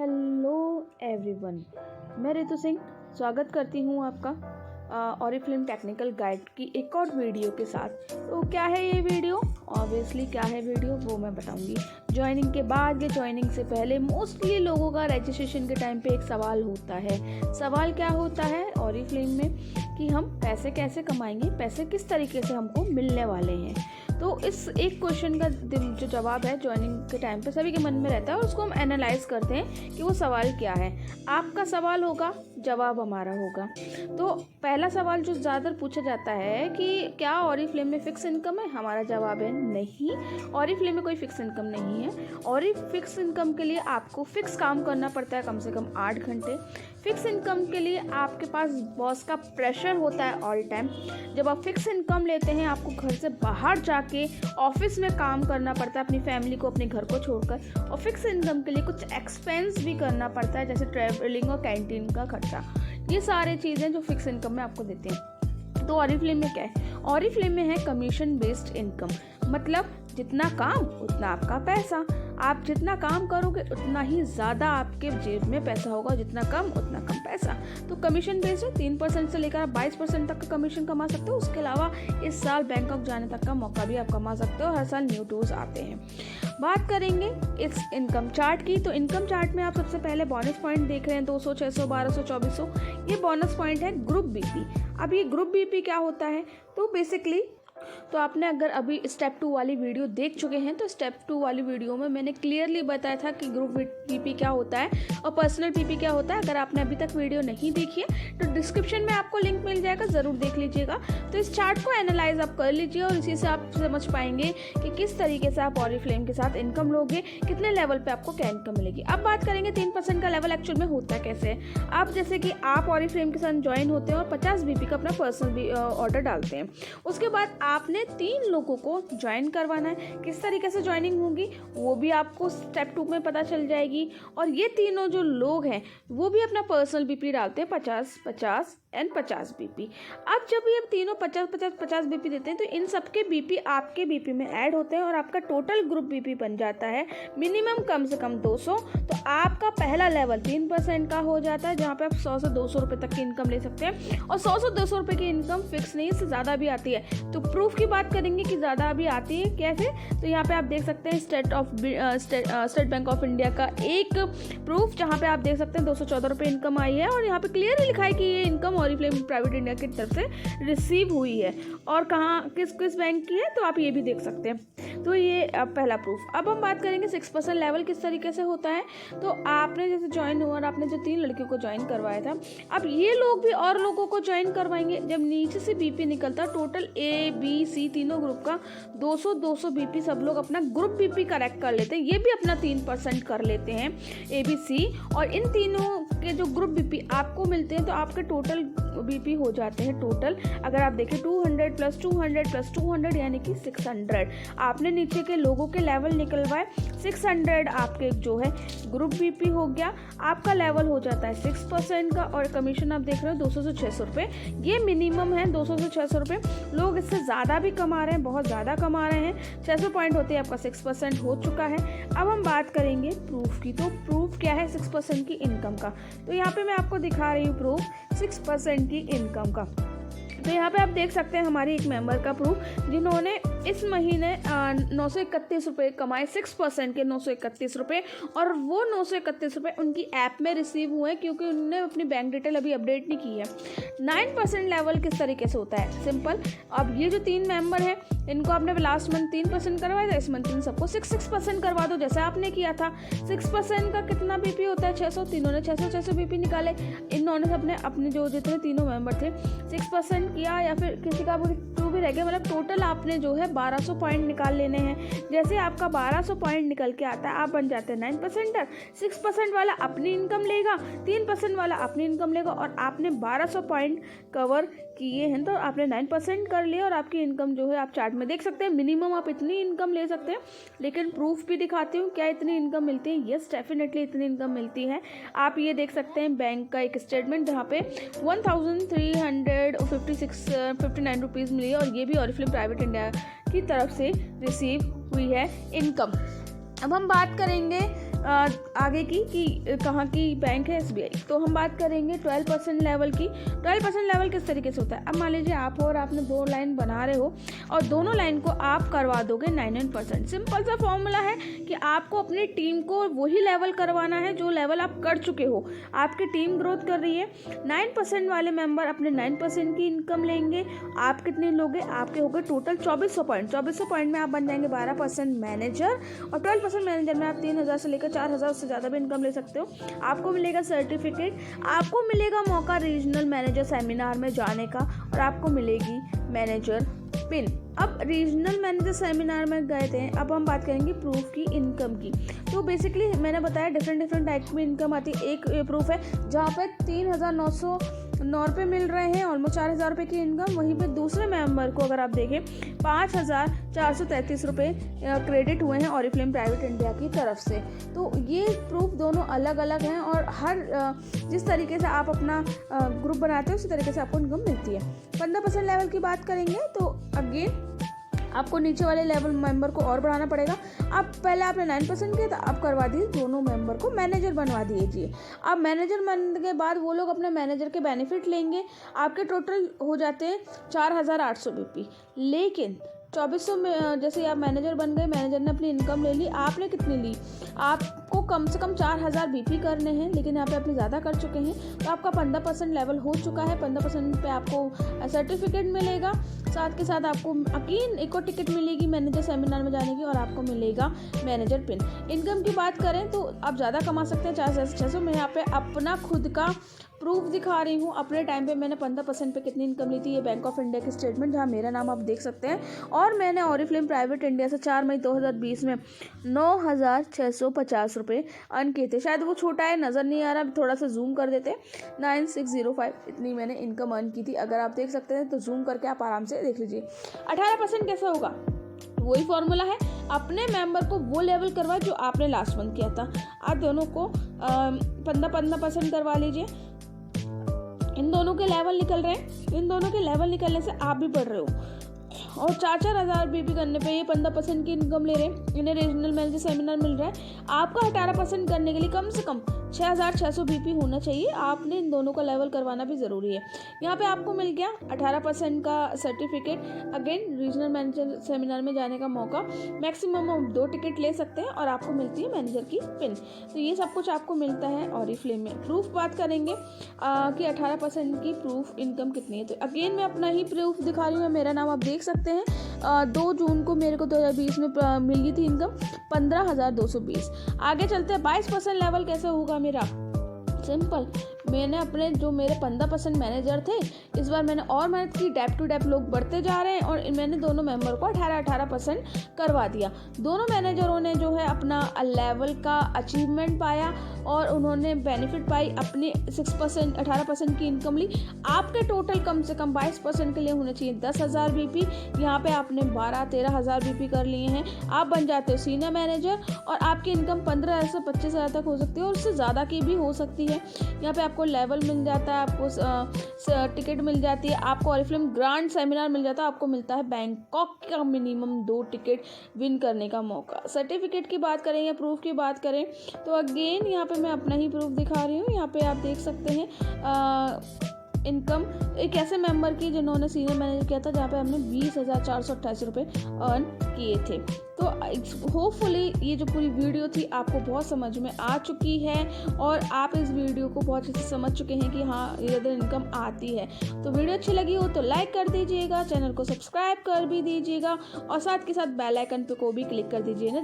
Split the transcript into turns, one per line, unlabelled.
Hello everyone, मैं रितु सिंह स्वागत करती हूँ आपका ऑरिफ्लेम टेक्निकल गाइड की एक और वीडियो के साथ। तो क्या है ये वीडियो? ऑब्वियसली क्या है वीडियो वो मैं बताऊंगी। ज्वाइनिंग के बाद या ज्वाइनिंग से पहले मोस्टली लोगों का रजिस्ट्रेशन के टाइम पे एक सवाल होता है। सवाल क्या होता है ऑरिफ्लेम में कि हम पैसे कैसे कमाएंगे, पैसे किस तरीके से हमको मिलने वाले हैं। तो इस एक क्वेश्चन का जो जवाब है ज्वाइनिंग के टाइम पे सभी के मन में रहता है और उसको हम एनालाइज करते हैं कि वो सवाल क्या है। आपका सवाल होगा, जवाब हमारा होगा। तो पहला सवाल जो ज़्यादातर पूछा जाता है कि क्या ऑरिफ्लेम में फ़िक्स इनकम है? हमारा जवाब है नहीं, ऑरिफ्लेम में कोई फ़िक्स इनकम नहीं है। फिक्स इनकम के लिए आपको फ़िक्स काम करना पड़ता है कम से कम 8 घंटे। फ़िक्स इनकम के लिए आपके पास बॉस का प्रेशर होता है ऑल टाइम। जब आप फिक्स इनकम लेते हैं आपको घर से बाहर जाके ऑफिस में काम करना पड़ता है अपनी फैमिली को, अपने घर को छोड़कर। और फिक्स इनकम के लिए कुछ एक्सपेंस भी करना पड़ता है जैसे ट्रैवलिंग और कैंटीन का खर्चा। ये सारी चीज़ें जो फिक्स इनकम में आपको देते हैं। तो ऑरिफ्लेम में क्या है? ऑरिफ्लेम में है कमीशन बेस्ड इनकम, मतलब जितना काम उतना आपका पैसा। आप जितना काम करोगे उतना ही ज़्यादा आपके जेब में पैसा होगा, जितना कम उतना कम पैसा। तो कमीशन बेस्ड है, 3% से लेकर आप 22% तक का कमीशन कमा सकते हो। उसके अलावा इस साल बैंकॉक जाने तक का मौका भी आप कमा सकते हो। हर साल न्यू टूर्स आते हैं। बात करेंगे इस इनकम चार्ट की। तो इनकम चार्ट में आप सबसे पहले बोनस पॉइंट देख रहे हैं 200, 600, 1200, 2400। ये बोनस पॉइंट है ग्रुप बीपी। अब ये ग्रुप बीपी क्या होता है? तो बेसिकली तो आपने अगर अभी स्टेप 2 वाली वीडियो देख चुके हैं तो स्टेप 2 वाली वीडियो में मैंने क्लियरली बताया था कि ग्रुप पीपी क्या होता है और पर्सनल पीपी क्या होता है। अगर आपने अभी तक वीडियो नहीं देखी है तो डिस्क्रिप्शन में आपको लिंक मिल जाएगा, ज़रूर देख लीजिएगा। तो इस चार्ट को एनालाइज आप कर लीजिए और इसी से आप समझ पाएंगे कि किस तरीके से आप ऑरिफ्लेम के साथ इनकम लोगे, कितने लेवल पर आपको क्या इनकम मिलेगी। अब बात करेंगे 3% का लेवल एक्चुअल में होता कैसे। आप जैसे कि आप ऑरिफ्लेम के साथ ज्वाइन होते हैं और 50 बीपी का अपना पर्सनल ऑर्डर डालते हैं। उसके बाद आपने 3 लोगों को ज्वाइन करवाना है। किस तरीके से ज्वाइनिंग होगी वो भी आपको स्टेप 2 में पता चल जाएगी। और ये तीनों जो लोग हैं वो भी अपना पर्सनल बीपी डालते हैं 50, 50 एंड 50 बीपी। अब जब ये तीनों 50, 50, 50 बीपी देते हैं तो इन सबके बीपी आपके बीपी में ऐड होते हैं और आपका टोटल ग्रुप बीपी बन जाता है मिनिमम कम से कम 200। तो आपका पहला लेवल 3% का हो जाता है जहाँ पे आप 100 से 200 रुपये तक की इनकम ले सकते हैं। और 100 से 200 रुपये की इनकम फिक्स नहीं, इससे ज़्यादा भी आती है। तो प्रूफ की बात करेंगे कि ज़्यादा भी आती है कैसे। तो यहाँ पे आप देख सकते हैं स्टेट बैंक ऑफ इंडिया का एक प्रूफ जहाँ पे आप देख सकते हैं 214 रुपये इनकम आई है और यहाँ पे क्लियरली लिखा है कि ये इनकम ऑरिफ्लेम प्राइवेट इंडिया की तरफ से रिसीव हुई है और कहाँ किस बैंक की है तो आप ये भी देख सकते हैं। तो ये पहला प्रूफ। अब हम बात करेंगे 6% लेवल किस तरीके से होता है। तो आपने जैसे ज्वाइन हुआ और आपने जो 3 लड़कियों को ज्वाइन करवाया था, अब ये लोग भी और लोगों को ज्वाइन करवाएंगे। जब नीचे से बीपी निकलता टोटल A, B, C तीनों ग्रुप का 200 बीपी सब लोग अपना ग्रुप बीपी करेक्ट कर लेते हैं। ये भी अपना 3% कर लेते हैं A, B, C। और इन तीनों के जो ग्रुप बीपी आपको मिलते हैं तो आपके टोटल बीपी हो जाते हैं टोटल। अगर आप देखें 200 + 200 + 200 यानी कि 600। आपने नीचे के लोगों के लेवल निकलवाए, 600 आपके जो है ग्रुप बीपी हो गया। आपका लेवल हो जाता है 6% का और कमीशन आप देख रहे हो 200 से 600 रुपये। ये मिनिमम है 200 से 600 रुपये। लोग इससे ज़्यादा भी कमा रहे हैं, बहुत ज़्यादा कमा रहे हैं। 600 पॉइंट होते हैं, आपका 6% हो चुका है। अब हम बात करेंगे प्रूफ की। तो प्रूफ क्या है 6% की इनकम का। तो यहाँ पे मैं आपको दिखा रही हूँ प्रूफ 6% की इनकम का। तो यहाँ पे आप देख सकते हैं हमारी एक मेंबर का प्रूफ जिन्होंने इस महीने 931 रुपये कमाए, 6% के 931 रुपये। और वो 931 रुपये उनकी ऐप में रिसीव हुए क्योंकि उन्होंने अपनी बैंक डिटेल अभी अपडेट नहीं की है। 9% लेवल किस तरीके से होता है? सिंपल। अब ये जो 3 मेंबर हैं इनको आपने लास्ट मंथ 3% करवाया था, इस मंथ इन सबको 6% करवा दो जैसे आपने किया था। 6% का कितना बीपी होता है? 600। तीनों ने 600 बीपी निकाले। इन्होंने सबने अपने जो जितने तीनों मेंबर थे 6% किया या फिर किसी का भी रह गया, मतलब टोटल आपने जो है 1200 पॉइंट निकाल लेने हैं। जैसे आपका 1200 पॉइंट निकल के आता है आप बन जाते हैं 9%। 6% वाला अपनी इनकम लेगा, 3% वाला अपनी इनकम लेगा और आपने 1200 पॉइंट कवर किए हैं तो आपने 9% कर लिया और आपकी इनकम जो है आप चार्ट में देख सकते हैं। मिनिमम आप इतनी इनकम ले सकते हैं, लेकिन प्रूफ भी दिखाती हूँ क्या इतनी इनकम मिलती है। यस, डेफिनेटली इतनी इनकम मिलती है। आप ये देख सकते हैं बैंक का एक स्टेटमेंट जहाँ पे 1359 रुपीज़ मिली है और ये भी ऑरिफ्लेम प्राइवेट इंडिया की तरफ से रिसीव हुई है इनकम। अब हम बात करेंगे आगे की कि कहाँ की बैंक है, SBI। तो हम बात करेंगे 12% लेवल की। 12% लेवल किस तरीके से होता है? अब मान लीजिए आप हो और आपने 2 लाइन बना रहे हो और दोनों लाइन को आप करवा दोगे 99%। सिंपल सा फॉर्मूला है कि आपको अपनी टीम को वही लेवल करवाना है जो लेवल आप कर चुके हो। आपकी टीम ग्रोथ कर रही है, 9% वाले मेंबर अपने 9% की इनकम लेंगे। आप कितने लोगे? आपके हो गए टोटल 2400 पॉइंट। 2400 पॉइंट में आप बन जाएंगे 12% मैनेजर, और 12% मैनेजर में आप 3000 से लेकर 4000 उससे ज़्यादा भी इनकम ले सकते हो। आपको मिलेगा सर्टिफिकेट, आपको मिलेगा मौका रीजनल मैनेजर सेमिनार में जाने का, और आपको मिलेगी मैनेजर पिन। अब रीजनल मैनेजर सेमिनार में गए थे, अब हम बात करेंगे प्रूफ की इनकम की। तो बेसिकली मैंने बताया डिफरेंट टाइप की इनकम आती है। एक प्रूफ है जहाँ पे 3909 रुपये मिल रहे हैं, ऑलमोस्ट 4000 रुपये की इनकम। वहीं पे दूसरे मेंबर को अगर आप देखें 5433 रुपये क्रेडिट हुए हैं ऑरिफ्लेम प्राइवेट इंडिया की तरफ से। तो ये प्रूफ दोनों अलग अलग हैं, और हर जिस तरीके से आप अपना ग्रुप बनाते हो उसी तरीके से आपको इनकम मिलती है। 15% लेवल की बात करेंगे तो अगेन आपको नीचे वाले लेवल मेंबर को और बढ़ाना पड़ेगा। अब पहले आपने 9% किया, तो आप करवा दीजिए दोनों मेंबर को मैनेजर बनवा दीजिए। अब मैनेजर बनने के बाद वो लोग अपने मैनेजर के बेनिफिट लेंगे। आपके टोटल हो जाते हैं 4800 BP। लेकिन 2400 में जैसे आप मैनेजर बन गए, मैनेजर ने अपनी इनकम ले ली, आपने कितनी ली? आपको कम से कम 4000 BP करने हैं, लेकिन यहाँ पे अपने ज़्यादा कर चुके हैं, तो आपका 15% लेवल हो चुका है। 15% पे आपको सर्टिफिकेट मिलेगा, साथ के साथ आपको अकीन एक और टिकट मिलेगी मैनेजर सेमिनार में जाने की, और आपको मिलेगा मैनेजर पिन। इनकम की बात करें तो आप ज़्यादा कमा सकते हैं, 400 से 600। मैं यहाँ पे अपना खुद का प्रूफ दिखा रही हूँ। अपने टाइम पे मैंने 15% पे कितनी इनकम ली थी, ये बैंक ऑफ इंडिया की स्टेटमेंट जहाँ मेरा नाम आप देख सकते हैं। और मैंने ऑरिफ्लेम प्राइवेट इंडिया से 4 मई 2020 में 9650 रुपये अर्न किए थे। शायद वो छोटा है, नज़र नहीं आ रहा, थोड़ा सा जूम कर देते। 9605 इतनी मैंने इनकम अर्न की थी। अगर आप देख सकते हैं तो जूम करके आप आराम से देख लीजिए। 18% कैसे होगा? वही फॉर्मूला है, अपने मेंबर को वो लेवल करवा जो आपने लास्ट मंथ किया था। आप दोनों को 15% करवा लीजिए। इन दोनों के लेवल निकल रहे हैं, इन दोनों के लेवल निकलने से आप भी बढ़ रहे हो, और 4000 BP करने पे ये 15% की इनकम ले रहे हैं। इन्हें रीजनल मैनेजर सेमिनार मिल रहा है। आपका 18% करने के लिए कम से कम 6600 BP होना चाहिए। आपने इन दोनों का लेवल करवाना भी ज़रूरी है। यहाँ पे आपको मिल गया 18% का certificate, again regional manager seminar में जाने का मौका। मैक्सिमम हम 2 टिकट ले सकते हैं, और आपको मिलती है मैनेजर की पिन। तो ये सब कुछ आपको मिलता है ऑरिफ्लेम में। प्रूफ बात करेंगे कि 18% की प्रूफ इनकम कितनी है। तो अगेन मैं अपना ही प्रूफ दिखा रही हूँ, मेरा नाम आप देख सकते हैं। 2 जून को मेरे को 2020 में मिली थी इनकम 15220। आगे चलते हैं 22% लेवल कैसे होगा मेरा? सिंपल, मैंने अपने जो मेरे 15% मैनेजर थे, इस बार मैंने और मेहनत की। डेप टू डेप लोग बढ़ते जा रहे हैं, और मैंने दोनों मेंबर को 18% करवा दिया। दोनों मैनेजरों ने जो है अपना लेवल का अचीवमेंट पाया, और उन्होंने बेनिफिट पाई, अपनी 6% 18% की इनकम ली। आपके टोटल कम से कम 22% के लिए होने चाहिए 10,000 BP। यहाँ पे आपने 12-13,000 BP कर लिए हैं, आप बन जाते हो सीनियर मैनेजर, और आपकी इनकम 15,000 से 25,000 तक हो सकती है, और उससे ज़्यादा की भी हो सकती है। यहाँ पे आपको लेवल मिल जाता है, आपको टिकट मिल जाती है, आपको ऑरिफ्लेम ग्रांड सेमिनार मिल जाता है, आपको मिलता है बैंकॉक का मिनिमम 2 टिकट विन करने का मौका। सर्टिफिकेट की बात करें या प्रूफ की बात करें तो अगेन यहाँ पे मैं अपना ही प्रूफ दिखा रही हूँ। यहाँ पे आप देख सकते हैं इनकम एक ऐसे मेंबर की जिन्होंने सीनियर मैनेजर किया था, जहाँ पे हमने 20,488 रुपये अर्न किए थे। तो होपफुली ये जो पूरी वीडियो थी आपको बहुत समझ में आ चुकी है, और आप इस वीडियो को बहुत अच्छे से समझ चुके हैं कि हाँ इधर इनकम आती है। तो वीडियो अच्छी लगी हो तो लाइक कर दीजिएगा, चैनल को सब्सक्राइब कर भी दीजिएगा, और साथ के साथ बेल आइकन पे को भी क्लिक कर दीजिएगा।